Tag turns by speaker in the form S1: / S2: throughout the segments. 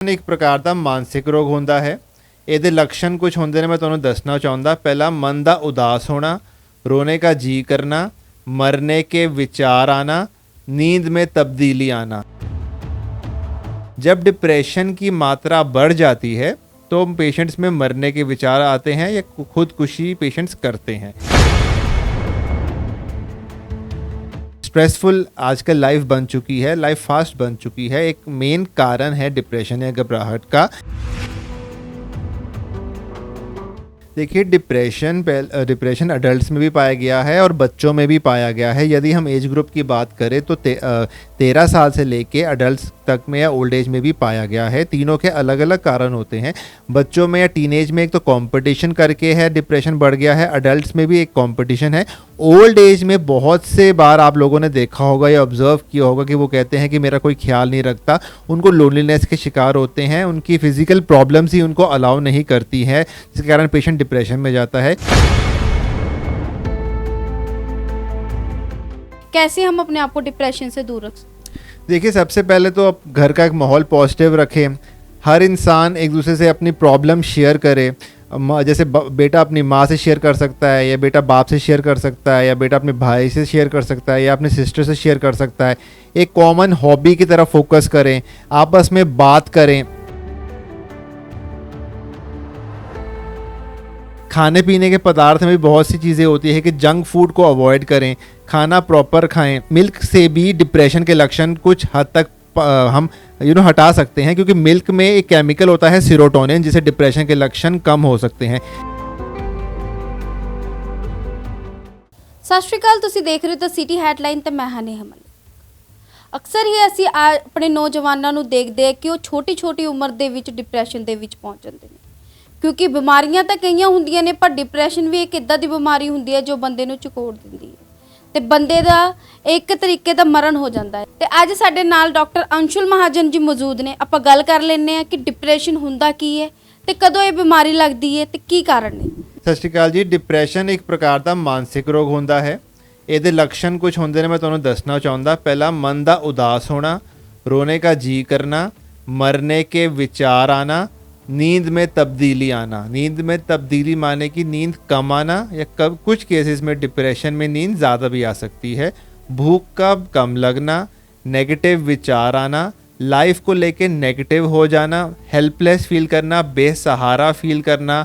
S1: एक प्रकार का मानसिक रोग होता है। ਇਹਦੇ लक्षण कुछ होंगे ने, मैं ਤੁਹਾਨੂੰ दसना चाहता। पहला, मन का उदास होना, रोने का जी करना, मरने के विचार आना, नींद में तब्दीली आना। जब डिप्रेशन की मात्रा बढ़ जाती है तो पेशेंट्स में मरने के विचार आते हैं या खुदकुशी पेशेंट्स करते हैं। स्ट्रेसफुल आजकल लाइफ बन चुकी है, लाइफ फास्ट बन चुकी है। एक मेन कारण है डिप्रेशन या घबराहट का। देखिए, डिप्रेशन अडल्ट्स में भी पाया गया है और बच्चों में भी पाया गया है। यदि हम एज ग्रुप की बात करें तो 13 साल से लेके अडल्ट्स तक में या ओल्ड एज में भी पाया गया है। तीनों के अलग अलग कारण होते हैं। बच्चों में या टीनेज में एक तो कंपटीशन करके है डिप्रेशन बढ़ गया है, अडल्ट्स में भी एक कंपटीशन है। ओल्ड एज में बहुत से बार आप लोगों ने देखा होगा या ऑब्जर्व किया होगा कि वो कहते हैं कि मेरा कोई ख्याल नहीं रखता। उनको लोनलीनेस के शिकार होते हैं, उनकी फिजिकल प्रॉब्लम्स ही उनको अलाउ नहीं करती है, जिसके कारण पेशेंट डिप्रेशन में जाता है।
S2: कैसे हम अपने आप को डिप्रेशन से दूर रख सकते?
S1: देखिए, सबसे पहले तो आप घर का एक माहौल पॉजिटिव रखें। हर इंसान एक दूसरे से अपनी प्रॉब्लम शेयर करे। जैसे बेटा अपनी माँ से शेयर कर सकता है, या बेटा बाप से शेयर कर सकता है, या बेटा अपने भाई से शेयर कर सकता है, या अपने सिस्टर से शेयर कर सकता है। एक कॉमन हॉबी की तरफ फोकस करें, आपस में बात करें। खाने पीने के पदार्थ में भी बहुत सी चीज़ें होती है कि जंक फूड को अवॉइड करें, खाना प्रॉपर खाएं। मिल्क से भी डिप्रेशन के लक्षण कुछ हद तक हम हटा सकते हैं, क्योंकि मिल्क में एक केमिकल होता है सेरोटोनिन, जिससे डिप्रेशन के लक्षण कम हो सकते हैं।
S2: ਸਤਿ ਸ਼੍ਰੀ ਅਕਾਲ, ਤੁਸੀਂ ਦੇਖ ਰਹੇ ਹੋ ਤਾਂ ਸਿਟੀ ਹੈਡਲਾਈਨ ਤੇ ਮੈਂ ਹਾਂ ਨੇਹਾ ਮਲਿਕ। ਅਕਸਰ ਹੀ ਅਸੀਂ ਆਪਣੇ ਨੌਜਵਾਨਾਂ ਨੂੰ ਦੇਖਦੇ ਹਾਂ ਕਿ ਉਹ ਛੋਟੀ ਉਮਰ ਦੇ ਵਿੱਚ ਡਿਪਰੈਸ਼ਨ ਦੇ ਵਿੱਚ ਪਹੁੰਚ ਜਾਂਦੇ ਨੇ, ਕਿਉਂਕਿ ਬਿਮਾਰੀਆਂ ਤਾਂ ਕਈਆਂ ਹੁੰਦੀਆਂ ਨੇ, ਪਰ ਡਿਪਰੈਸ਼ਨ ਵੀ ਇੱਕ ਇੱਦਾਂ ਦੀ ਬਿਮਾਰੀ ਹੁੰਦੀ ਹੈ ਜੋ ਬੰਦੇ ਨੂੰ ਝਕੋੜ ਦਿੰਦੀ ਹੈ ਤੇ ਬੰਦੇ ਦਾ ਇੱਕ ਤਰੀਕੇ ਦਾ ਮਰਨ ਹੋ ਜਾਂਦਾ ਹੈ। ਤੇ ਅੱਜ ਸਾਡੇ ਨਾਲ ਡਾਕਟਰ ਅੰਸ਼ੁਲ ਮਹਾਜਨ ਜੀ ਮੌਜੂਦ ਨੇ। ਆਪਾਂ ਗੱਲ ਕਰ ਲੈਂਦੇ ਹਾਂ ਕਿ ਡਿਪਰੈਸ਼ਨ ਹੁੰਦਾ ਕੀ ਹੈ ਤੇ ਕਦੋਂ ਇਹ ਬਿਮਾਰੀ ਲੱਗਦੀ ਹੈ ਤੇ ਕੀ ਕਾਰਨ ਨੇ।
S1: ਸਤਿ ਸ਼੍ਰੀ ਅਕਾਲ ਜੀ। डिप्रेशन एक प्रकार का मानसिक रोग होता है। ਇਹਦੇ लक्षण कुछ होंगे ने, मैं ਤੁਹਾਨੂੰ दसना चाहता। पहला, मन का उदास होना, रोने का जी करना, मरने के विचार आना, नींद में तब्दीली आना। नींद में तब्दीली माने कि नींद कम आना, या कुछ केसेस में डिप्रेशन में नींद ज़्यादा भी आ सकती है। भूख का कम लगना, नेगेटिव विचार आना, लाइफ को लेके नेगेटिव हो जाना, हेल्पलेस फील करना, बेसहारा फील करना,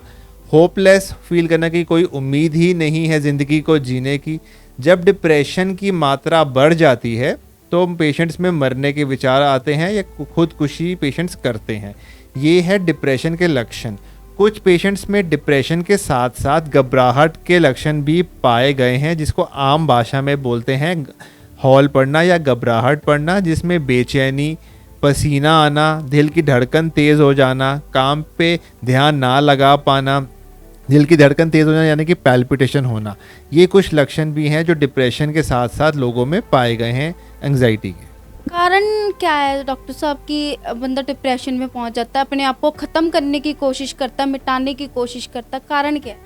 S1: होपलेस फील करना कि कोई उम्मीद ही नहीं है ज़िंदगी को जीने की। जब डिप्रेशन की मात्रा बढ़ जाती है तो पेशेंट्स में मरने के विचार आते हैं या खुदकुशी पेशेंट्स करते हैं। ये है डिप्रेशन के लक्षण। कुछ पेशेंट्स में डिप्रेशन के साथ साथ घबराहट के लक्षण भी पाए गए हैं, जिसको आम भाषा में बोलते हैं हौल पड़ना या घबराहट पड़ना, जिसमें बेचैनी, पसीना आना, दिल की धड़कन तेज़ हो जाना, काम पे ध्यान ना लगा पाना, दिल की धड़कन तेज़ हो जाना यानी कि पैल्पिटेशन होना। ये कुछ लक्षण भी हैं जो डिप्रेशन के साथ साथ लोगों में पाए गए हैं एंग्जाइटी के।
S2: कारण क्या है डॉक्टर साहब कि बंदा डिप्रेशन में पहुंच जाता है, अपने आप को ख़त्म करने की कोशिश करता है, मिटाने की कोशिश करता है, कारण क्या है?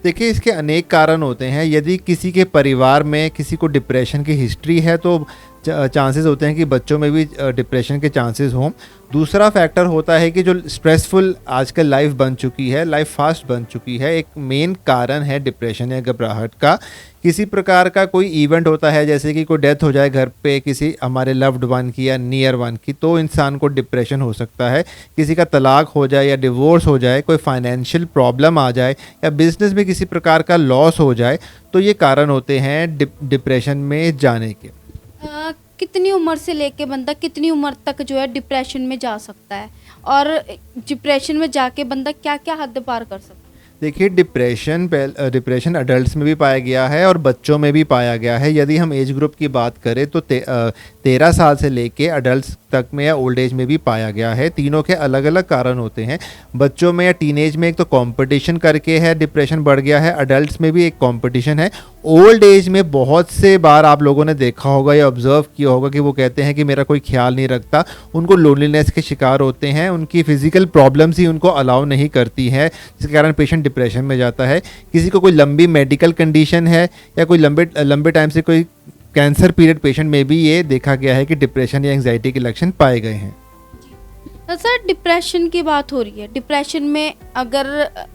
S1: देखिए, इसके अनेक कारण होते हैं। यदि किसी के परिवार में किसी को डिप्रेशन की हिस्ट्री है तो चांसेस होते हैं कि बच्चों में भी डिप्रेशन के चांसेस हों। दूसरा फैक्टर होता है कि जो स्ट्रेसफुल आजकल लाइफ बन चुकी है, लाइफ फास्ट बन चुकी है। एक मेन कारण है डिप्रेशन या घबराहट का। किसी प्रकार का कोई इवेंट होता है, जैसे कि कोई डेथ हो जाए घर पे किसी हमारे लव्ड वन की या नियर वन की, तो इंसान को डिप्रेशन हो सकता है। किसी का तलाक हो जाए या डिवोर्स हो जाए, कोई फाइनेंशियल प्रॉब्लम आ जाए, या बिजनेस में किसी प्रकार का लॉस हो जाए, तो ये कारण होते हैं डिप्रेशन में जाने के।
S2: कितनी उम्र से लेके बंदा कितनी उम्र तक जो है डिप्रेशन में जा सकता है, और डिप्रेशन में जाके बंदा क्या क्या हद पार कर सकता है?
S1: देखिए, डिप्रेशन अडल्ट्स में भी पाया गया है और बच्चों में भी पाया गया है। यदि हम एज ग्रुप की बात करें तो 13 साल से लेके अडल्ट्स तक में या ओल्ड एज में भी पाया गया है। तीनों के अलग अलग कारण होते हैं। बच्चों में या टीनेज में एक तो कंपटीशन करके है डिप्रेशन बढ़ गया है, अडल्ट्स में भी एक कंपटीशन है। ओल्ड एज में बहुत से बार आप लोगों ने देखा होगा या ऑब्जर्व किया होगा कि वो कहते हैं कि मेरा कोई ख्याल नहीं रखता। उनको लोनलीनेस के शिकार होते हैं, उनकी फिजिकल प्रॉब्लम्स ही उनको अलाउ नहीं करती है, जिसके कारण पेशेंट डिप्रेशन में जाता है। किसी को कोई लंबी मेडिकल कंडीशन है या कोई लंबे टाइम से कोई कैंसर पीरियड पेशेंट में भी ये देखा गया है कि डिप्रेशन या एंग्जाइटी के लक्षण पाए गए हैं।
S2: सर डिप्रेशन की बात हो रही है, डिप्रेशन में अगर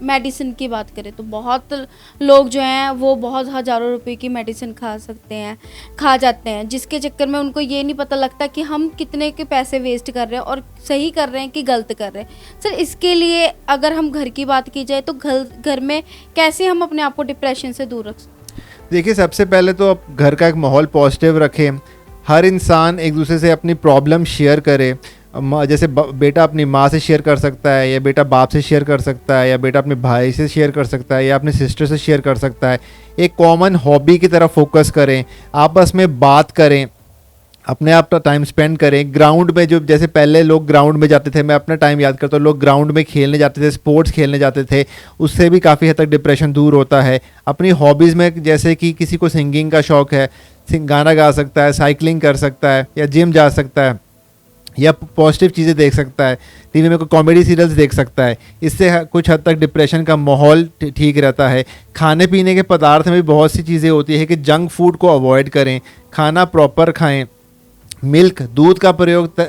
S2: मेडिसिन की बात करें तो बहुत लोग जो हैं वो बहुत हज़ारों रुपए की मेडिसिन खा जाते हैं, जिसके चक्कर में उनको ये नहीं पता लगता कि हम कितने के पैसे वेस्ट कर रहे हैं और सही कर रहे हैं कि गलत कर रहे हैं। सर इसके लिए अगर हम घर की बात की जाए तो घर में कैसे हम अपने आप को डिप्रेशन से दूर रख सकते हैं?
S1: देखिए, सबसे पहले तो आप घर का एक माहौल पॉजिटिव रखें। हर इंसान एक दूसरे से अपनी प्रॉब्लम शेयर करे। जैसे बेटा अपनी माँ से शेयर कर सकता है, या बेटा बाप से शेयर कर सकता है, या बेटा अपने भाई से शेयर कर सकता है, या अपने सिस्टर से शेयर कर सकता है। एक कॉमन हॉबी की तरफ फोकस करें, आपस में बात करें, अपने आप का टाइम स्पेंड करें। ग्राउंड में, जो जैसे पहले लोग ग्राउंड में जाते थे, मैं अपना टाइम याद करता हूँ, लोग ग्राउंड में खेलने जाते थे, स्पोर्ट्स खेलने जाते थे, उससे भी काफ़ी हद तक डिप्रेशन दूर होता है। अपनी हॉबीज़ में, जैसे कि किसी को सिंगिंग का शौक़ है, गाना गा सकता है, साइकिलिंग कर सकता है, या जिम जा सकता है, या पॉजिटिव चीज़ें देख सकता है, टीवी में कोई कॉमेडी सीरियल्स देख सकता है। इससे कुछ हद तक डिप्रेशन का माहौल ठीक रहता है। खाने पीने के पदार्थ में भी बहुत सी चीज़ें होती है कि जंक फूड को अवॉइड करें, खाना प्रॉपर खाएं, मिल्क, दूध का प्रयोग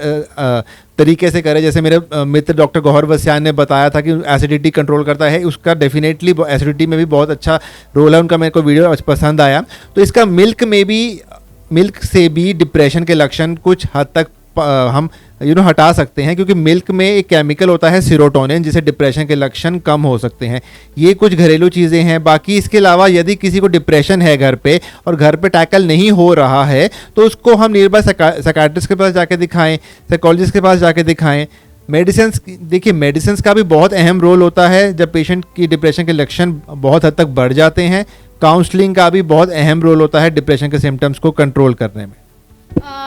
S1: तरीके से करें। जैसे मेरे मित्र डॉक्टर गौहर वस्यान ने बताया था कि एसिडिटी कंट्रोल करता है, उसका डेफिनेटली एसिडिटी में भी बहुत अच्छा रोल है उनका, मेरे को वीडियो पसंद आया। तो इसका मिल्क से भी डिप्रेशन के लक्षण कुछ हद तक हम हटा सकते हैं, क्योंकि मिल्क में एक केमिकल होता है सेरोटोनिन, जिससे डिप्रेशन के लक्षण कम हो सकते हैं। ये कुछ घरेलू चीज़ें हैं। बाकी इसके अलावा यदि किसी को डिप्रेशन है घर पे, और घर पे टैकल नहीं हो रहा है, तो उसको हम नियरबाई साइकाट्रिस्ट के पास जाके दिखाएं, साइकोलॉजिस्ट के पास जाके दिखाएं। मेडिसिन, देखिए मेडिसिन का भी बहुत अहम रोल होता है जब पेशेंट की डिप्रेशन के लक्षण बहुत हद तक बढ़ जाते हैं। काउंसलिंग का भी बहुत अहम रोल होता है डिप्रेशन के सिम्टम्स को कंट्रोल करने में।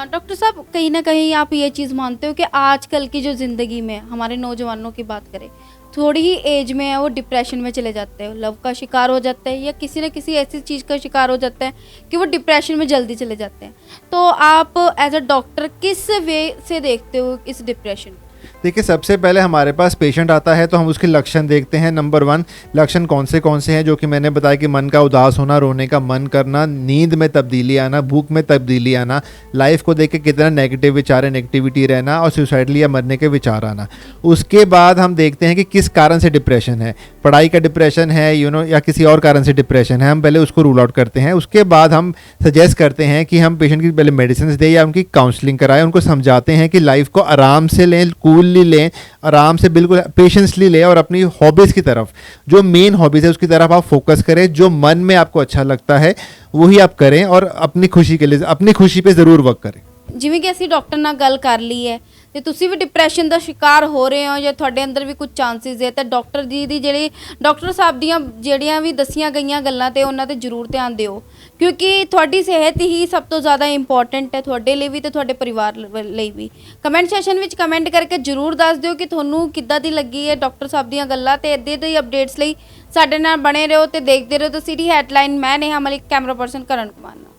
S2: डॉक्टर साहब, कहीं ना कहीं आप ये चीज़ मानते हो कि आजकल की जो ज़िंदगी में हमारे नौजवानों की बात करें, थोड़ी ही एज में है वो डिप्रेशन में चले जाते हैं, लव का शिकार हो जाते हैं, या किसी न किसी ऐसी चीज़ का शिकार हो जाते हैं कि वो डिप्रेशन में जल्दी चले जाते हैं। तो आप एज अ डॉक्टर किस वे से देखते हो इस डिप्रेशन को?
S1: देखिए, सबसे पहले हमारे पास पेशेंट आता है तो हम उसके लक्षण देखते हैं। नंबर 1, लक्षण कौन से हैं, जो कि मैंने बताया कि मन का उदास होना, रोने का मन करना, नींद में तब्दीली आना, भूख में तब्दीली आना, लाइफ को देख के कितना नेगेटिव विचार है, नेगेटिविटी रहना, और सुसाइडल या मरने के विचार आना। उसके बाद हम देखते हैं कि किस कारण से डिप्रेशन है, पढ़ाई का डिप्रेशन है या किसी और कारण से डिप्रेशन है। हम पहले उसको रूल आउट करते हैं। उसके बाद हम सजेस्ट करते हैं कि हम पेशेंट की पहले मेडिसिन दें या उनकी काउंसलिंग कराएं। उनको समझाते हैं कि लाइफ को आराम से लें, कूलली लें, आराम से बिल्कुल पेशेंसली लें, और अपनी हॉबीज़ की तरफ, जो मेन हॉबीज़ है उसकी तरफ आप फोकस करें। जो मन में आपको अच्छा लगता है वही आप करें, और अपनी खुशी के लिए, अपनी खुशी पे ज़रूर वर्क करें।
S2: ਜਿਵੇਂ ਕਿ ਅਸੀਂ ਡਾਕਟਰ ਨਾਲ ਗੱਲ ਕਰ ਲਈ ਹੈ, ਤੇ ਤੁਸੀਂ ਵੀ ਡਿਪਰੈਸ਼ਨ ਦਾ ਸ਼ਿਕਾਰ ਹੋ ਰਹੇ ਹੋ ਜਾਂ ਤੁਹਾਡੇ ਅੰਦਰ ਵੀ ਕੁਝ ਚਾਂਸਿਸ ਹੈ, ਤਾਂ ਡਾਕਟਰ ਜੀ ਦੀ ਜਿਹੜੀ ਡਾਕਟਰ ਸਾਹਿਬ ਦੀਆਂ ਜਿਹੜੀਆਂ ਵੀ ਦੱਸੀਆਂ ਗਈਆਂ ਗੱਲਾਂ ਤੇ ਉਹਨਾਂ ਤੇ ਜ਼ਰੂਰ ਧਿਆਨ ਦਿਓ, ਕਿਉਂਕਿ ਤੁਹਾਡੀ ਸਿਹਤ ਹੀ ਸਭ ਤੋਂ ਜ਼ਿਆਦਾ ਇੰਪੋਰਟੈਂਟ ਹੈ, ਤੁਹਾਡੇ ਲਈ ਵੀ ਤੇ ਤੁਹਾਡੇ ਪਰਿਵਾਰ ਲਈ ਵੀ। ਕਮੈਂਟ ਸੈਸ਼ਨ ਵਿੱਚ ਕਮੈਂਟ ਕਰਕੇ ਜ਼ਰੂਰ ਦੱਸ ਦਿਓ ਕਿ ਤੁਹਾਨੂੰ ਕਿੱਦਾਂ ਦੀ ਲੱਗੀ ਹੈ ਡਾਕਟਰ ਸਾਹਿਬ ਦੀਆਂ ਗੱਲਾਂ, ਤੇ ਇੱਦਾਂ ਦੇ ਅਪਡੇਟਸ ਲਈ ਸਾਡੇ ਨਾਲ ਬਣੇ ਰਹੋ ਤੇ ਦੇਖਦੇ ਰਹੋ ਤਾਂ ਸਿਟੀ ਹੈਡਲਾਈਨ। ਮੈਂ ਨੇਹਾ ਮਲਿਕ, ਕੈਮਰਾ ਪਰਸਨ ਕਰਨ ਕੁਮਾਰ।